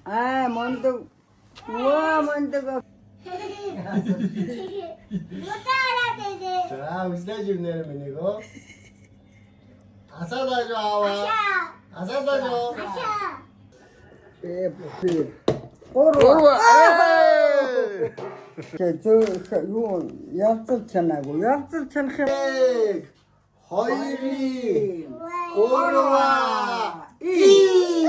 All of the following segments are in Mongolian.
먼저 우와 먼저 자, 우스다지 내면 이거. 아사다 줘, 아와. 아사다 줘. 빼 오르와 저 이거 약들천하고 약들천 백, 허일이, 오르와, 이.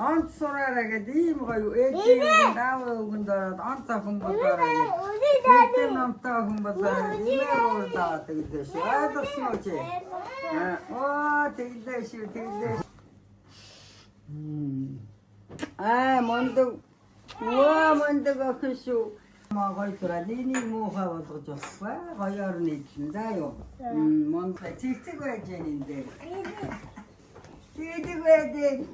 안 소라라게 디모가요 에티는 나오군다 안타 군바다라게 에티 남타 군바다 이메로다 되듯이 아도 스노치 되듯이 먼저 우와 먼저가 크쇼 거기더라 니니 뭐하고 줬어 거기는 있긴다요 먼저 찍찍어야 되는데 찍찍어야 돼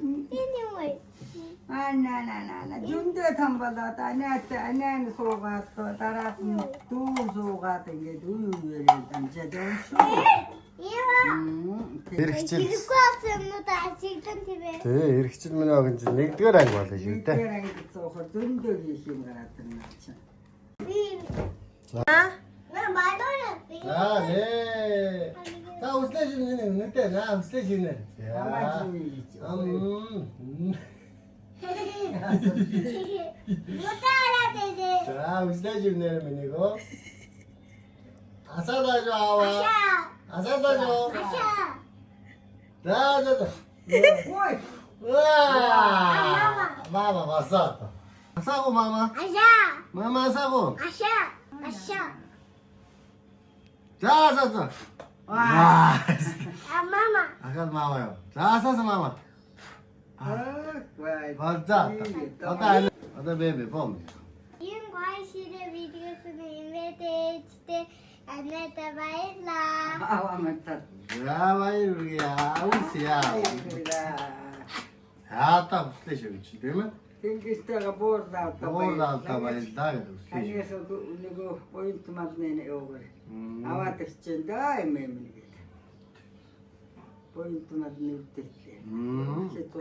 나나나나 준대 담바다 나는 소가서 따라서 두 소가 되게 두유를 담제대로 Хэрэгжил. та чигтэн тийм. Тий, хэрэгжил мөн огт нэгдүгээр анги болоо шүү дээ. нэгдүгээр анги цоохор зөндөө хийх юм гараад байна чи. 나 마도는 아, 네. 자, 우스다지는 늦대. 나 우스다지는. 아마지미지. 못알아대지. 자, 우스다지 내면 이거. 아사다 줘, 아와. 아사다 줘. 아샤. 자. 오이. 우와. 마마 봤어. 사고 마마. 아샤. 마마 사고. 아샤. 자, 자. 와. 와. 아 마마. 아까 마마요. 자, 사서 마마. 맞자. 어다 베베 봄. 이런 과실의 비디오스는 인베데이트 안내다 바일라. 아와마타. 야, 많이 우리야. 우스야. 야, 딱 우스대셔. 되면 땡기스타가 보르다. 뭐라다 말다. 아니서 그 누구 포인트 맞네네 오거래. 아와트스친다 에메미게. 포인트 맞네 우테테.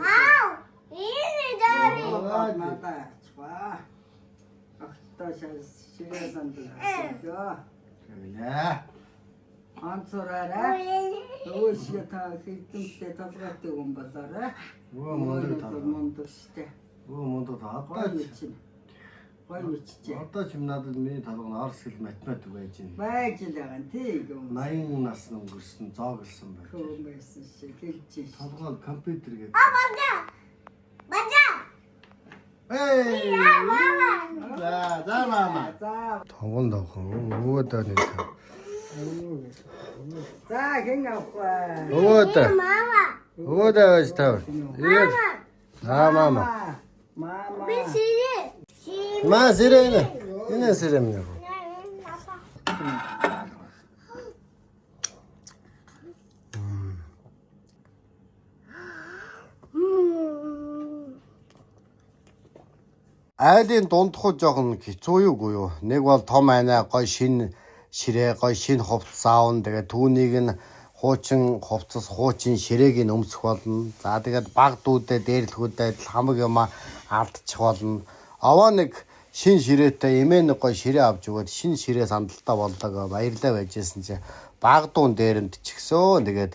아우! 이리 저리. 맞다. 좋아. 아따샤 시레산들. 그래. 안소라라. 오시가 다 그때 답같이 온 바다라. 우와, 뭔데 다. 뭔도 시대. 우와, 뭔데 다. 거의 미친. 거의 미치지. 어떤 집 나들미 다도 나르스를 맞맞 왜지. 마이지다간 티고. 나이 났는 것은 작을선 말. 그 메시지 길지. 다도 컴퓨터게. 맞아! 에이. 마마! 자, 마마. 자, 더군다고 무엇다니까. 자, 경가과. 무엇다. 마마! 무엇다 스타. 아, 마마. 마마. 우리 시리! 마 시레네. 이네 시레미냐고. 아빠. Айлын дундхуу жоохон хэцүү юу гоо. Нэг бол том айнаа гой шин ширээ гой шин хувцас аавн тэгээ түүнийг нь хуучин хувцас хуучин ширээг нь өмсөх болно. За тэгээд баг дүүдээ дээрлэхүүдэд хамаг юма алдчих болно. Овоо нэг шин ширээтэй эмээ нэг гой ширээ авч өгөөд шин ширээ сандалтаа болдог баярлаа байжсэн чи баг дуун дээрэнд чигсөө. Тэгээд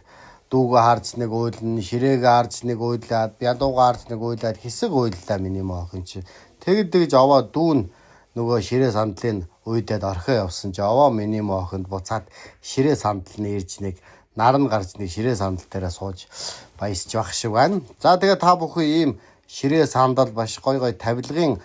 дүүгээ харж нэг уйлна, ширээгээ харж нэг уйлаад, ядуугаа харж нэг уйлаад хэсэг уйллаа миний моохын чи. Тэгж аваа дүүн нөгөө ширээ сандлын уйдад орхио явсан чи аваа миний моохонд буцаад ширээ сандал нь ирж нэг нар нь гарч нэг ширээ сандал дээрээ сууж баясч байх шиг байна. За тэгээ та бүхэн ийм ширээ сандал баш гой тавилгын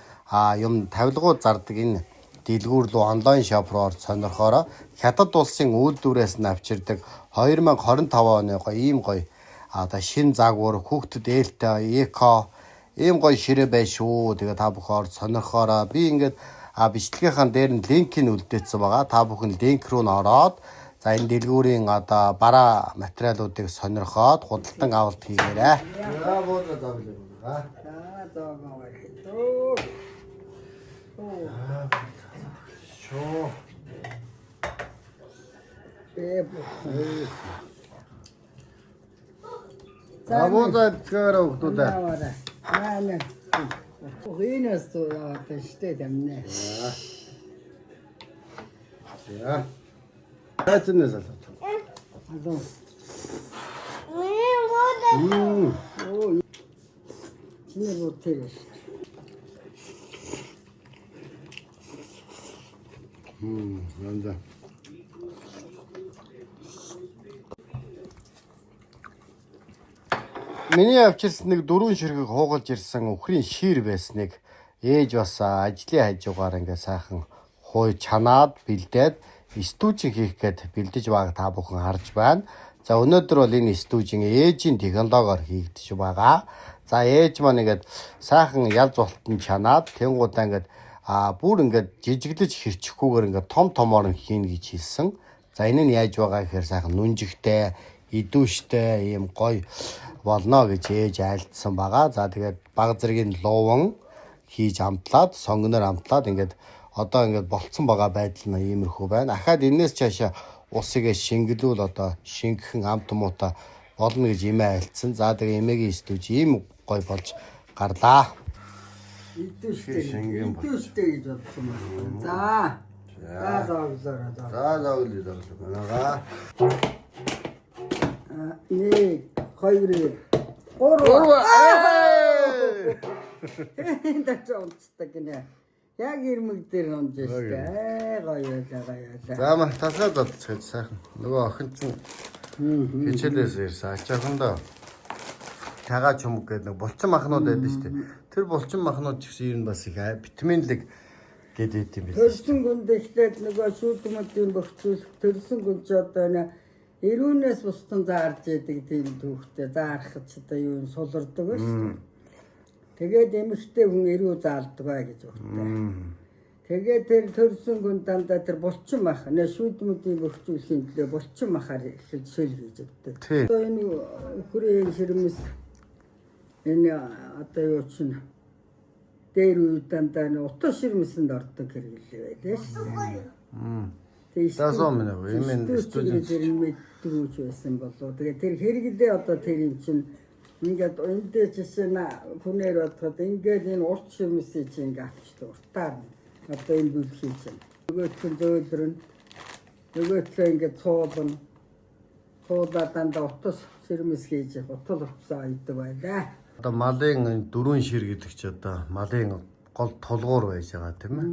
юм тавилгууд зардаг энэ дэлгүүр рүү онлайн шоп руу орж сонирхороо Хятад улсын үйлдвэрээс нь авчирдаг 2025 оны ийм гоё одоо шин загвар хүүхдэд ээлтэй эко ийм гоё ширээ bay шүү. Тэгээ та бүхэн орж сонирхороо би ингээд бичлэгийнхэн дээр нь линкийг үлдээсэн байгаа. Та бүхэн линк руу н ороод за энэ дэлгүүрийн одоо бараа материалуудыг сонирхоод худалдан авалт хийгээрэй. За буудлаа зоглоо. 자, 저거 또. Шоо. 빼고. Абуудаа өгдөө. Яана. Угинас тоо яваад штэ дэмнэ. За. Тацнээс алаа. Алуу. Оо. Чиний бутэр. Янда. Миний авчирсан нэг 4 ширхэг хуугалж ирсэн өхрийн шир байсныг ээж бас ажлын хажуугаар ингээ сайхан хой чанаад бэлдээд стүүжин хийх гээд бэлдэж байгааг та бүхэн харж байна. За өнөөдөр бол энэ стүүжин ээжийн технологиор хийгдэж байгаа. За ээж маань ингээд сайхан ялз болтон чанаад тэнгуудаа ингээд бүр ингээд жижиглэж хэрчихгүйгээр ингээд том томоор нь хийн гэж хэлсэн. За энэ нь яаж байгаа гэхээр сайхан нүнжигтэй, идүүштэй ийм гоё болно гэж ээж айлдсан байгаа. За тэгээд баг зэргийн луван хийж амтлаад, сонгоноор амтлаад ингээд одоо ингээд болцсон байгаа байдал нь иймэрхүү байна. Ахаад энэс цаашаа усыг шингэлүүл одоо шингэхэн ам томуута болно гэж имээ айлдсан. За тэгээд эмээгийн стүүж ийм гоё болж гарлаа. Идүүштэй гэж бодсон байна. За. За. За. Нэг, хоёр, гурав. Энд очсон гинэ. Яг ирмэг дээр унж штэ. Гоё. За мах тасаад болчиход сайхан. Нөгөө охин чинь хичээлээс ирсэн. Ачаахандаа тагаа ч юм уу гэдэг нэг булчин махнууд байдаг штэ. Тэр булчин махнууд ч гэсэн ер нь бас их витаминлэг гэдэг юм байна. Төрсөн гүнд ихлээд нөгөө шүүтмүүдийн бохицуулах төрсөн гүнд ч одоо нэ эрүүнээс бусдын заарж яадаг тийм түүхтэй заарах ч одоо юу сулардаг ба шүү. Тэгээд эмэгтэй хүн эрүү заалдаг бай гэж өгтэй. Тэгээд тэр төрсөн гүнд дандаа тэр булчин мах нэ шүүтмүүдийн бохицуулахын төлөө булчин махаар эхэлж шил хийж өгдөг. Одоо энэ хүрээ ширмэс энэ одоо юу чинь дээр үед дандаа утас ширмэсэнд ордог хэрэглээ байдаг шүү. Тасоо минь эмэн студент мэддэгч байсан болоо. Тэгээ тэр хэрэглээ одоо тэр юм чинь ингээд эндээ жишээ нь хүнээр бодоход ингээд энэ урт ширмэсийг чинь ингээд авчдаг уртаар одоо энэ бүлхий чинь. Нөгөөтгөн зөөлрөн нөгөөтлөө ингээд цуулна. Цуулаа дандаа утас ширмэс хийж утал хувцас айдаг байлаа. Одоо малын 4 шир гэдэг чи одоо малын гол тулгуур байж байгаа тийм ээ.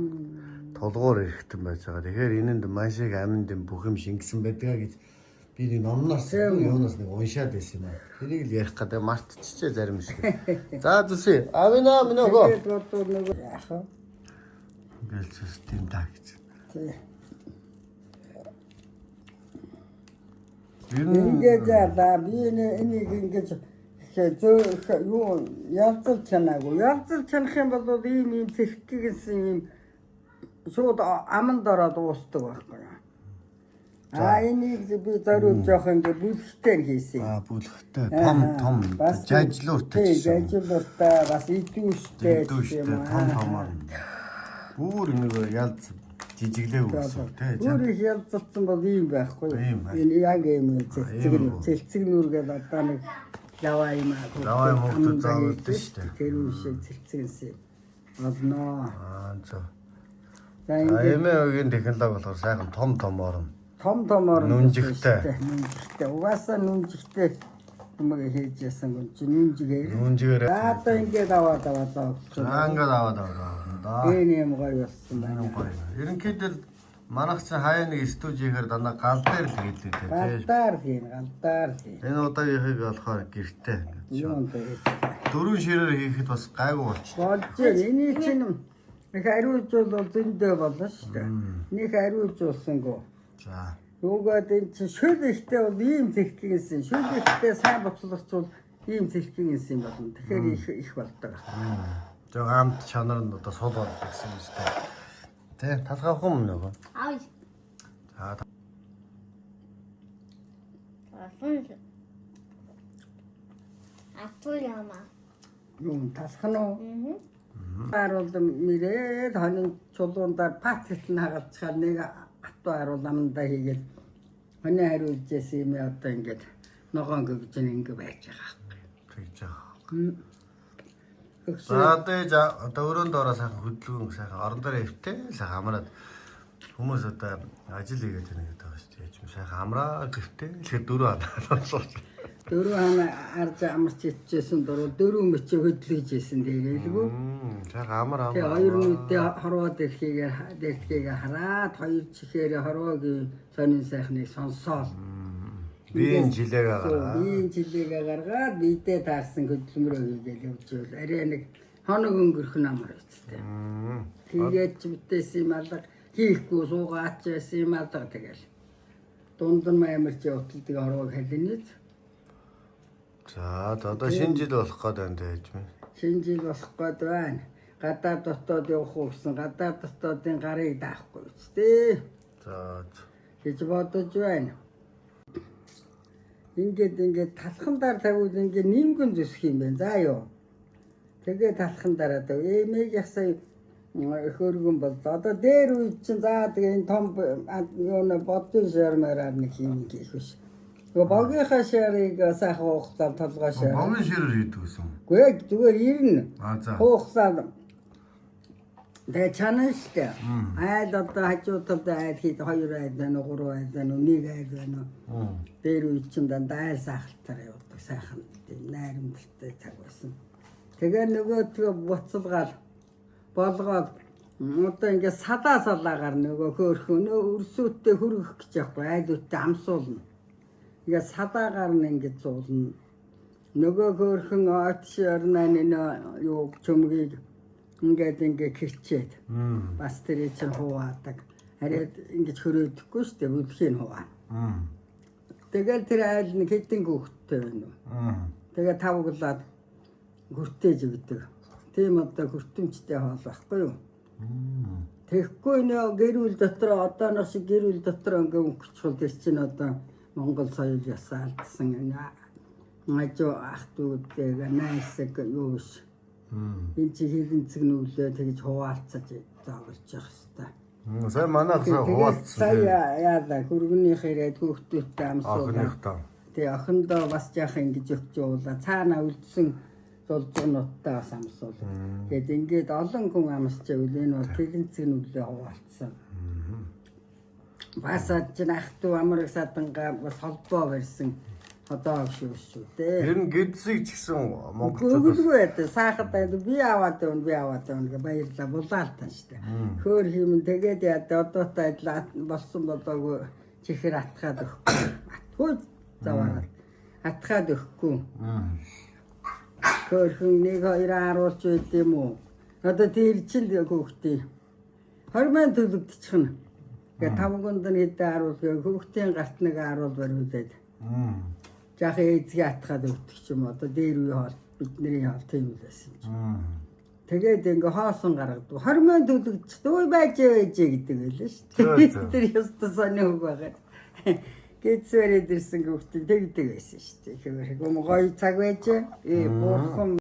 Тулгуур эрэхтэн байж байгаа. Тэгэхээр энэнд маш их аминд бүх юм шингэсэн байдгаа гэж би нэг номноос юунаас нэг уншаад байсан юм аа. Тэрийг л ярих гэдэг мартчихжээ зарим шиг. За зүсээ. Авина минийгоо. Яах Ингээл систем даа гэж. вэ? Ингээд за би энийг ингэж юу ялцал чанаагүй. Ялцал чанах юм бол ийм зэрхгийсэн ийм шууд аманд ороод уусдаг байхгүй. Энийг би зориулж жоох ингэ бүлхтээр хийсэн. Бүлхтэй том жажлууртай. Жажлууртай бас идүүштэй юм аа. Томоор. Бүр нэг ялц жижиглээ үүсв тий. Бүр их ялцсан бол ийм байхгүй. Энэ яг ийм цэлцэг нүргээд одоо нэг лаваа юм аа. Лаваа мөхөд заавалд шүү дээ. Тэр үшиг цэлцгэнсэн болно. За. Эмээгийн технологи болохоор сайхан том томоор нүнжигтэй. Угаасаа нүнжигтэй юмэг хийж яасан гоо чи нүнжигээр. Одоо ингээд аваад заа. Ингээд аваад. Энэ юм гоё болсон байна. Ерөнхийдөө манайх чинь хаяа нэг студиэхээр дандаа гал дээр л хийлээ тий. Галдаар хийн. Энэ удаагийнхыг болохоор гэртээ. Юун дээр. 4 ширээр хийхэд бас гайгүй болчихлоо. Болж энийг чинь их ариужуул зөндөө болно шүү дээ. Нэг ариужуулсангүй. За. Юугаад энэ чинь шүл ихтэй бол ийм зэрхгийнсэн. Шүл ихтэй сайн боцлогчвол ийм зэрхгийнсэн болно. Тэгэхээр их болдог. Жог амт чанар нь одоо сул болдог гэсэн юм шүү дээ. Тэ талхавах юм нөгөө. Ай. За. Апуяма. Юу талах нь уу? Харуул мэрээд хонин чулуундаар пат хэлэн хагалцахаар нэг атуу харуул амандаа хийгээд хоны хариулжсэн юм одоо ингээд ногоон гэж ингэ байж байгаа. Тэгж яах. Өгсөө За одоо өрөөнд ороо сайхан хөдөлгөөн сайхан орон дээр эвтэй сайхан амраад хүмүүс одоо ажил хийгээд байна гэдэг байгаа шүү дээ. Яж сайхан амраа гэртээ л дөрөв ханаа сууж. дөрөв хана арж амарч ичижсэн дөрөв дөрөв мөчөө хөдлөж ийсэн дээрэлгүй. Сайхан амар Тэгээ хоёр нүдээ хорвоод дэрхийгээ хараад хоёр чихээрээ хорвоогийн сонин сайхныг сонсоод биеийн жилээгээ гаргаа. биеийн жилээгээ гаргаад биедээ таарсан хөдөлмөрөө хийгээл явж байвал арай нэг хоног өнгөрөх нь амар үстэй. Тэгээд ч битээс юм алга хийхгүй суугаач байсан юм алга тэгэл. Дунд нь амарч явталдаг хорвоог халинэд. За одоо шинэ жил болох гээд байна дэж мэ. Шинэ жил болох гээд байна. Гадаад дотоод явах уу гэсэн гадаад дотоодын гарыг даахгүй үстэй. За Гэж бодож байна. Ингээд талхандаар тавьвал ингээд нингэн зүсэх юм байна. За юу. Тэгээ талхандараа даа. Эмээг ясаа хөргөн бол одоо дээр үе чинь за тэгээ энэ том юу бодсон шармаар нэг юм гэх биш. Нөгөө богийнхаа шарыг сайхан хуухлаар толгой шар. богийн ширээр хийдэг гэсэн. Гүй зүгээр ирнэ. За. Хуухлаар тэгээ чанаа штэ. Айл одоо хажуудад айл хэд хоёр айл байна уу, гурван айл байна уу, нэг айл байна уу. Дээр үе чинь дандаа айл сахалтаар явдаг сайхан найрамдалтай цаг байсан. Тэгээ нөгөө буцалгаал болгоод одоо ингээд салаагаар нөгөө хөөрхөн өрсөөдтэй хөргөх гэж яахгүй айлуудтай амсуулна. Ингээд салаагаар нь ингээд зуулна. Нөгөө хөөрхөн отш орнаны юу чөмгийг ингээд кирчээд бас тэр чинь хуваадаг. Хараад ингэж хөрөөдөхгүй шүү дээ бүлхийн хуваа. Тэгэл тэр айл нэг хэдэн хүүхэдтэй байна уу. Тэгээ тавглаад хүртээж өгдөг. Тийм одоо хүртэмжтэй хоол байхгүй юу? Тэгэхгүй нөө гэрүүл дотор одооноос шиг гэрүүл дотор ингээ өнгөчхөл тэр чинь одоо Монгол соёл ясаа алдсан ажуу ах дүүтэйгээ найсаг юу биш. Энэ чи хэдэн цэг нүлээ тэгж хуваалцаж зоглож явах хэвээр. Сая манайх хуваалцсан. Сая яада хөргөнийхээрээ хүүхдүүдтэй амсуулаа. Охиныхтаа. Тэгээ охиндоо бас яах ингэж өгч уула цаана үлдсэн зулзгнуудтай бас амсуулаа. Тэгэд ингээд олон хүн амсч байвал энэ бол тэгэнцэг нүлээ хуваалцсан. Бас чинь ах トゥ амраг саданга бас холбоо барьсан одоо шүү дээ. Тэр нь гидсийг ч гэсэн Монголчууд Өгөлгүй байдаг. Саахад би аваад өгнө гэж баярлаа булаалтаа штэ. Хөөр хиймэн тэгээд яа одоотой адилаа болсон болоогүй чихэр атгаад өгөхгүй. Атгүй заваараа. Атгаад өгөхгүй. Хөөрхөн нэг хоёр харуулж байд юм уу? Одоо тэр чинь хүүхдээ 20 мянга төлөгдчихнэ. Тэгээ 5 гунд нь хэдэн харуулгаа хүүхдийн гарт нэг харуул бариулаад. Жах эзгээ атгаад өгдөг ч юм одоо дээр үе хоол бидний хоол тийм л байсан юм. Тэгээд ингээ хоосон гаргадаг. 20 мянга төлөгдчихсэн. Ой байж гэдэг байлаа шүү дээ. Тэр ястаа сони хөг байгаа. Гэцвэрээд ирсэн хүүхдүүд тэгдэг байсан шүү дээ. Гоё цаг байж. Буурхан